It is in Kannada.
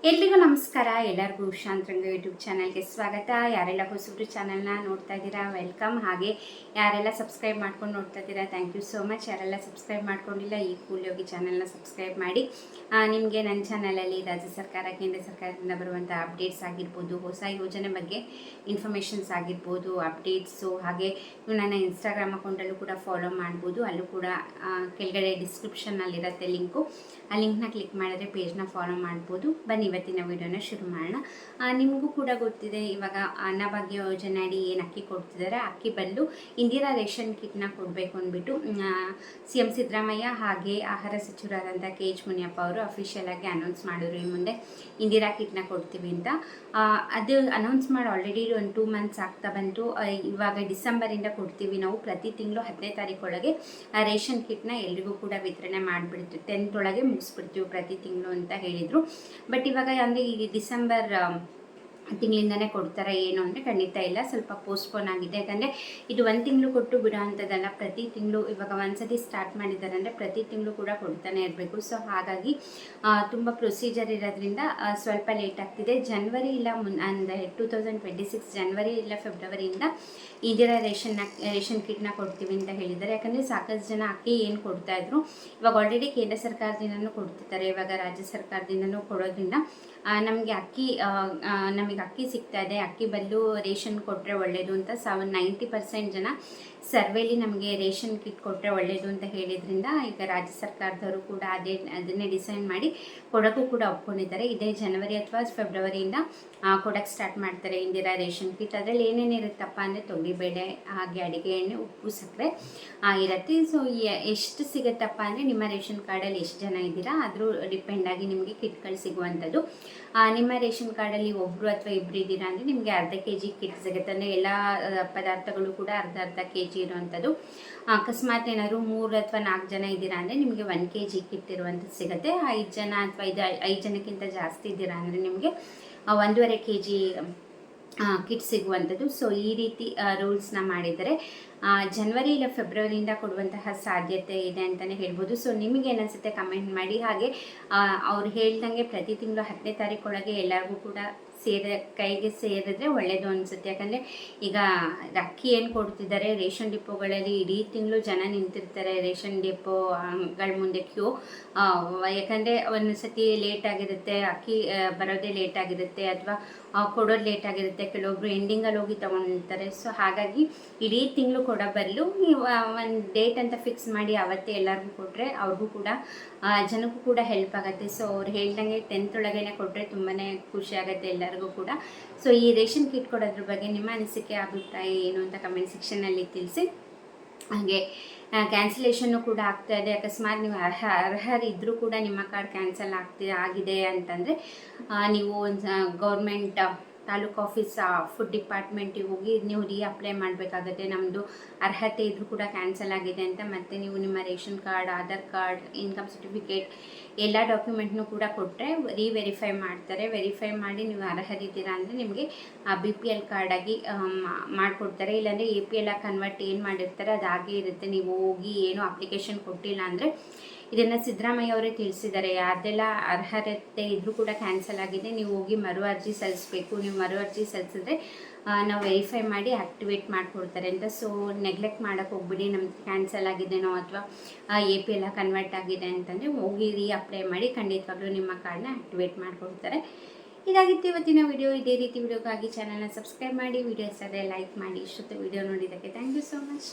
ಎಲ್ರಿಗೂ ನಮಸ್ಕಾರ. ಎಲ್ಲರಿಗೂ ಉಷಾಂತರಂಗ ಯೂಟ್ಯೂಬ್ ಚಾನಲ್ಗೆ ಸ್ವಾಗತ. ಯಾರೆಲ್ಲ ಹೊಸಬ್ರು ಚಾನಲ್ನ ನೋಡ್ತಾ ಇದ್ದೀರಾ ವೆಲ್ಕಮ್. ಹಾಗೆ ಯಾರೆಲ್ಲ ಸಬ್ಸ್ಕ್ರೈಬ್ ಮಾಡ್ಕೊಂಡು ನೋಡ್ತಾ ಇದ್ದೀರಾ ಥ್ಯಾಂಕ್ ಯು ಸೋ ಮಚ್. ಯಾರೆಲ್ಲ ಸಬ್ಸ್ಕ್ರೈಬ್ ಮಾಡ್ಕೊಂಡಿಲ್ಲ ಈ ಕೂಡಲೇ ಹೋಗಿ ಚಾನಲ್ನ ಸಬ್ಸ್ಕ್ರೈಬ್ ಮಾಡಿ. ನಿಮಗೆ ನನ್ನ ಚಾನಲಲ್ಲಿ ರಾಜ್ಯ ಸರ್ಕಾರ ಕೇಂದ್ರ ಸರ್ಕಾರದಿಂದ ಬರುವಂಥ ಅಪ್ಡೇಟ್ಸ್ ಆಗಿರ್ಬೋದು, ಹೊಸ ಯೋಜನೆ ಬಗ್ಗೆ ಇನ್ಫಾರ್ಮೇಷನ್ಸ್ ಆಗಿರ್ಬೋದು, ಅಪ್ಡೇಟ್ಸು, ಹಾಗೆ ನನ್ನ ಇನ್ಸ್ಟಾಗ್ರಾಮ್ ಅಕೌಂಟಲ್ಲೂ ಕೂಡ ಫಾಲೋ ಮಾಡ್ಬೋದು. ಅಲ್ಲೂ ಕೂಡ ಕೆಳಗಡೆ ಡಿಸ್ಕ್ರಿಪ್ಷನ್ನಲ್ಲಿರುತ್ತೆ ಲಿಂಕು. ಆ ಲಿಂಕ್ನ ಕ್ಲಿಕ್ ಮಾಡಿದ್ರೆ ಪೇಜ್ನ ಫಾಲೋ ಮಾಡ್ಬೋದು. ಬನ್ನಿ ಇವತ್ತಿನ ವಿಡಿಯೋನ ಶುರು ಮಾಡೋಣ. ನಿಮಗೂ ಕೂಡ ಗೊತ್ತಿದೆ, ಇವಾಗ ಅನ್ನಭಾಗ್ಯ ಯೋಜನೆ ಅಡಿ ಏನು ಅಕ್ಕಿ ಕೊಡ್ತಿದ್ದಾರೆ, ಅಕ್ಕಿ ಬದಲು ಇಂದಿರಾ ರೇಷನ್ ಕಿಟ್ನ ಕೊಡಬೇಕು ಅಂದ್ಬಿಟ್ಟು CM ಸಿದ್ದರಾಮಯ್ಯ ಹಾಗೆ ಆಹಾರ ಸಚಿವರಾದಂಥ KH ಮುನಿಯಪ್ಪ ಅವರು ಅಫಿಷಿಯಲ್ ಆಗಿ ಅನೌನ್ಸ್ ಮಾಡಿದ್ರು. ಈ ಮುಂದೆ ಇಂದಿರಾ ಕಿಟ್ನ ಕೊಡ್ತೀವಿ ಅಂತ. ಅದು ಅನೌನ್ಸ್ ಮಾಡಿ ಆಲ್ರೆಡಿ ಒಂದು 2 ಮಂತ್ಸ್ ಆಗ್ತಾ ಬಂತು. ಇವಾಗ ಡಿಸೆಂಬರಿಂದ ಕೊಡ್ತೀವಿ ನಾವು, ಪ್ರತಿ ತಿಂಗಳು 10ನೇ ತಾರೀಕೊಳಗೆ ರೇಷನ್ ಕಿಟ್ನ ಎಲ್ರಿಗೂ ಕೂಡ ವಿತರಣೆ ಮಾಡಿಬಿಡ್ತೀವಿ, 10th ಒಳಗೆ ಮುಗಿಸ್ಬಿಡ್ತೀವಿ ಪ್ರತಿ ತಿಂಗಳು ಅಂತ ಹೇಳಿದರು. ಬಟ್ ಇವಾಗ ಅಂದರೆ ಈ ಡಿಸೆಂಬರ್ ತಿಂಗಳಿಂದನೇ ಕೊಡ್ತಾರೆ ಏನು ಅಂದರೆ ಖಂಡಿತ ಇಲ್ಲ, ಸ್ವಲ್ಪ ಪೋಸ್ಟ್ಪೋನ್ ಆಗಿದೆ. ಯಾಕಂದರೆ ಇದು 1 ತಿಂಗಳು ಕೊಟ್ಟು ಬಿಡೋ ಅಂಥದ್ದಲ್ಲ, ಪ್ರತಿ ತಿಂಗಳು ಇವಾಗ ಒಂದ್ಸತಿ ಸ್ಟಾರ್ಟ್ ಮಾಡಿದ್ದಾರೆ ಅಂದರೆ ಪ್ರತಿ ತಿಂಗಳು ಕೂಡ ಕೊಡ್ತಾನೆ ಇರಬೇಕು. ಸೊ ಹಾಗಾಗಿ ತುಂಬ ಪ್ರೊಸೀಜರ್ ಇರೋದ್ರಿಂದ ಸ್ವಲ್ಪ ಲೇಟ್ ಆಗ್ತಿದೆ. ಜನವರಿ ಇಲ್ಲ ಅಂದರೆ 2026 ಜನವರಿ ಇಲ್ಲ ಫೆಬ್ರವರಿಯಿಂದ ಇಂದಿರಾ ರೇಷನ್ ಕಿಟ್ನ ಕೊಡ್ತೀವಿ ಅಂತ ಹೇಳಿದ್ದಾರೆ. ಯಾಕಂದರೆ ಸಾಕಷ್ಟು ಜನ ಅಕ್ಕಿ ಏನು ಕೊಡ್ತಾಯಿದ್ರು, ಇವಾಗ ಆಲ್ರೆಡಿ ಕೇಂದ್ರ ಸರ್ಕಾರದಿಂದನೂ ಕೊಡ್ತಿದ್ದಾರೆ, ಇವಾಗ ರಾಜ್ಯ ಸರ್ಕಾರದಿಂದನೂ ಕೊಡೋದ್ರಿಂದ ನಮಗೆ ಅಕ್ಕಿ ಸಿಗ್ತಾ ಇದೆ. ಅಕ್ಕಿ ಬದಲು ರೇಷನ್ ಕೊಟ್ಟರೆ ಒಳ್ಳೆಯದು ಅಂತ 90% ಜನ ಸರ್ವೇಲಿ ನಮಗೆ ರೇಷನ್ ಕಿಟ್ ಕೊಟ್ಟರೆ ಒಳ್ಳೆಯದು ಅಂತ ಹೇಳಿದ್ರಿಂದ ಈಗ ರಾಜ್ಯ ಸರ್ಕಾರದವರು ಕೂಡ ಅದನ್ನೇ ಡಿಸೈಡ್ ಮಾಡಿ ಕೊಡೋಕ್ಕೂ ಕೂಡ ಒಪ್ಕೊಂಡಿದ್ದಾರೆ. ಇದೇ ಜನವರಿ ಅಥವಾ ಫೆಬ್ರವರಿಯಿಂದ ಕೊಡೋಕ್ಕೆ ಸ್ಟಾರ್ಟ್ ಮಾಡ್ತಾರೆ ಇಂದಿರಾ ರೇಷನ್ ಕಿಟ್. ಅದರಲ್ಲಿ ಏನೇನಿರುತ್ತಪ್ಪ ಅಂದರೆ ತೊಗರಿಬೇಳೆ, ಹಾಗೆ ಅಡುಗೆ ಎಣ್ಣೆ, ಉಪ್ಪು, ಸಕ್ಕರೆ ಇರುತ್ತೆ. ಸೊ ಎಷ್ಟು ಸಿಗುತ್ತಪ್ಪ ಅಂದರೆ ನಿಮ್ಮ ರೇಷನ್ ಕಾರ್ಡಲ್ಲಿ ಎಷ್ಟು ಜನ ಇದ್ದೀರಾ ಅದ್ರ ಡಿಪೆಂಡಾಗಿ ನಿಮಗೆ ಕಿಟ್ಗಳು ಸಿಗುವಂಥದ್ದು. ನಿಮ್ಮ ರೇಷನ್ ಕಾರ್ಡಲ್ಲಿ ಒಬ್ಬರು ಅಥವಾ ಇಬ್ಬರು ಇದ್ದೀರಾ ಅಂದರೆ ನಿಮಗೆ ಅರ್ಧ kg ಕಿಟ್ ಸಿಗುತ್ತೆ. ಅಂದರೆ ಎಲ್ಲ ಪದಾರ್ಥಗಳು ಕೂಡ ಅರ್ಧ kg ಇರುವಂಥದ್ದು. ಅಕಸ್ಮಾತ್ ಏನಾದರೂ 3 ಅಥವಾ 4 ಜನ ಇದ್ದೀರಾ ಅಂದರೆ ನಿಮಗೆ 1 kg ಕಿಟ್ ಇರುವಂಥದ್ದು ಸಿಗುತ್ತೆ. 5 ಜನ ಅಥವಾ 5 ಜನಕ್ಕಿಂತ ಜಾಸ್ತಿ ಇದ್ದೀರಾ ಅಂದರೆ ನಿಮಗೆ 1.5 kg ಕಿಟ್ ಸಿಗುವಂಥದ್ದು. ಸೊ ಈ ರೀತಿ ರೂಲ್ಸ್ನ ಮಾಡಿದರೆ ಜನವರಿ ಇಲ್ಲ ಫೆಬ್ರವರಿಯಿಂದ ಕೊಡುವಂತಹ ಸಾಧ್ಯತೆ ಇದೆ ಅಂತಲೇ ಹೇಳ್ಬೋದು. ಸೊ ನಿಮಗೆ ಏನಿಸುತ್ತೆ ಕಮೆಂಟ್ ಮಾಡಿ. ಹಾಗೆ ಅವ್ರು ಹೇಳ್ದಂಗೆ ಪ್ರತಿ ತಿಂಗಳು 10ನೇ ತಾರೀಕೊಳಗೆ ಎಲ್ಲರಿಗೂ ಕೂಡ ಕೈಗೆ ಸೇರಿದ್ರೆ ಒಳ್ಳೆಯದು ಅನಿಸುತ್ತೆ. ಯಾಕಂದರೆ ಈಗ ಅಕ್ಕಿ ಏನು ಕೊಡ್ತಿದ್ದಾರೆ, ರೇಷನ್ ಡಿಪೋಗಳಲ್ಲಿ ಇಡೀ ತಿಂಗಳು ಜನ ನಿಂತಿರ್ತಾರೆ ರೇಷನ್ ಡಿಪೋಗಳ ಮುಂದೆ ಕ್ಯೂ. ಯಾಕಂದರೆ ಒಂದು ಸತಿ ಲೇಟ್ ಆಗಿರುತ್ತೆ, ಅಕ್ಕಿ ಬರೋದೇ ಲೇಟ್ ಆಗಿರುತ್ತೆ, ಅಥವಾ ಕೊಡೋದು ಲೇಟ್ ಆಗಿರುತ್ತೆ, ಕೆಲವೊಬ್ರು ಎಂಡಿಂಗಲ್ಲಿ ಹೋಗಿ ತೊಗೊಂಡಿರ್ತಾರೆ. ಸೊ ಹಾಗಾಗಿ ಇಡೀ ತಿಂಗಳು ಕೊಡೋ ಬದಲು ನೀವು ಒಂದು ಡೇಟ್ ಅಂತ ಫಿಕ್ಸ್ ಮಾಡಿ ಅವತ್ತೇ ಎಲ್ಲರಿಗೂ ಕೊಟ್ಟರೆ ಅವ್ರಿಗೂ ಕೂಡ ಜನಕ್ಕೂ ಕೂಡ ಹೆಲ್ಪ್ ಆಗುತ್ತೆ. ಸೊ ಅವ್ರು ಹೇಳ್ದಂಗೆ 10th ಒಳಗೇ ಕೊಟ್ಟರೆ ತುಂಬಾ ಖುಷಿ ಆಗುತ್ತೆ ಎಲ್ಲರಿಗೂ ಕೂಡ. ಸೊ ಈ ರೇಷನ್ ಕಿಟ್ ಕೊಡೋದ್ರ ಬಗ್ಗೆ ನಿಮ್ಮ ಅನಿಸಿಕೆ, ಅಭಿಪ್ರಾಯ ಏನು ಅಂತ ಕಮೆಂಟ್ ಸೆಕ್ಷನಲ್ಲಿ ತಿಳಿಸಿ. ಹಾಗೆ ಕ್ಯಾನ್ಸಲೇಷನ್ನು ಕೂಡ ಆಗ್ತಾ ಇದೆ. ಅಕಸ್ಮಾತ್ ನೀವು ಅರ್ಹರಿದ್ದರೂ ಕೂಡ ನಿಮ್ಮ ಕಾರ್ಡ್ ಕ್ಯಾನ್ಸಲ್ ಆಗಿದೆ ಅಂತಂದರೆ ನೀವು ಗೌರ್ಮೆಂಟ್ ತಾಲೂಕು ಆಫೀಸ್ ಫುಡ್ ಡಿಪಾರ್ಟ್ಮೆಂಟಿಗೆ ಹೋಗಿ ನೀವು ಅಪ್ಲೈ ಮಾಡಬೇಕಾಗುತ್ತೆ. ನಮ್ಮದು ಅರ್ಹತೆ ಇದ್ದರೂ ಕೂಡ ಕ್ಯಾನ್ಸಲ್ ಆಗಿದೆ ಅಂತ. ಮತ್ತು ನೀವು ನಿಮ್ಮ ration card, Aadhaar card, income certificate ಎಲ್ಲ ಡಾಕ್ಯುಮೆಂಟ್ನೂ ಕೂಡ ಕೊಟ್ಟರೆ ವೆರಿಫೈ ಮಾಡ್ತಾರೆ. ವೆರಿಫೈ ಮಾಡಿ ನೀವು ಅರ್ಹರಿದ್ದೀರಾ ಅಂದರೆ ನಿಮಗೆ BPL ಕಾರ್ಡಾಗಿ ಮಾಡಿಕೊಡ್ತಾರೆ. ಇಲ್ಲಾಂದರೆ APL ಕನ್ವರ್ಟ್ ಏನು ಮಾಡಿರ್ತಾರೆ ಅದು ಹಾಗೇ ಇರುತ್ತೆ. ನೀವು ಹೋಗಿ ಏನು ಅಪ್ಲಿಕೇಶನ್ ಕೊಟ್ಟಿಲ್ಲ ಅಂದರೆ ಇದನ್ನು ಸಿದ್ದರಾಮಯ್ಯ ಅವರೇ ತಿಳಿಸಿದ್ದಾರೆ. ಯಾರ್ದೆಲ್ಲ ಅರ್ಹತೆ ಇದ್ದರೂ ಕೂಡ ಕ್ಯಾನ್ಸಲ್ ಆಗಿದೆ ನೀವು ಹೋಗಿ ಮರು ಅರ್ಜಿ ಸಲ್ಲಿಸಬೇಕು. ನೀವು ಮರು ಅರ್ಜಿ ಸಲ್ಲಿಸಿದ್ರೆ ನಾವು ವೆರಿಫೈ ಮಾಡಿ ಆ್ಯಕ್ಟಿವೇಟ್ ಮಾಡಿಕೊಡ್ತಾರೆ ಅಂತ. ಸೊ ನೆಗ್ಲೆಕ್ಟ್ ಮಾಡೋಕ್ಕೆ ಹೋಗ್ಬಿಡಿ, ನಮ್ಗೆ ಕ್ಯಾನ್ಸಲ್ ಆಗಿದೆನೋ ಅಥವಾ APL ಕನ್ವರ್ಟ್ ಆಗಿದೆ ಅಂತಂದರೆ ಹೋಗಿ ಅಪ್ಲೈ ಮಾಡಿ, ಖಂಡಿತವಾಗ್ಲೂ ನಿಮ್ಮ ಕಾರ್ಡ್ನ ಆ್ಯಕ್ಟಿವೇಟ್ ಮಾಡಿಕೊಡ್ತಾರೆ. ಇದಾಗಿತ್ತು ಇವತ್ತಿನ ವಿಡಿಯೋ. ಇದೇ ರೀತಿ ವಿಡಿಯೋಗಾಗಿ ಚಾನಲ್ನ ಸಬ್ಸ್ಕ್ರೈಬ್ ಮಾಡಿ, ವಿಡಿಯೋ ಇಷ್ಟ ಆದರೆ ಲೈಕ್ ಮಾಡಿ. ಇಷ್ಟೊತ್ತು ವಿಡಿಯೋ ನೋಡಿದ್ದಕ್ಕೆ ಥ್ಯಾಂಕ್ ಯು ಸೋ ಮಚ್.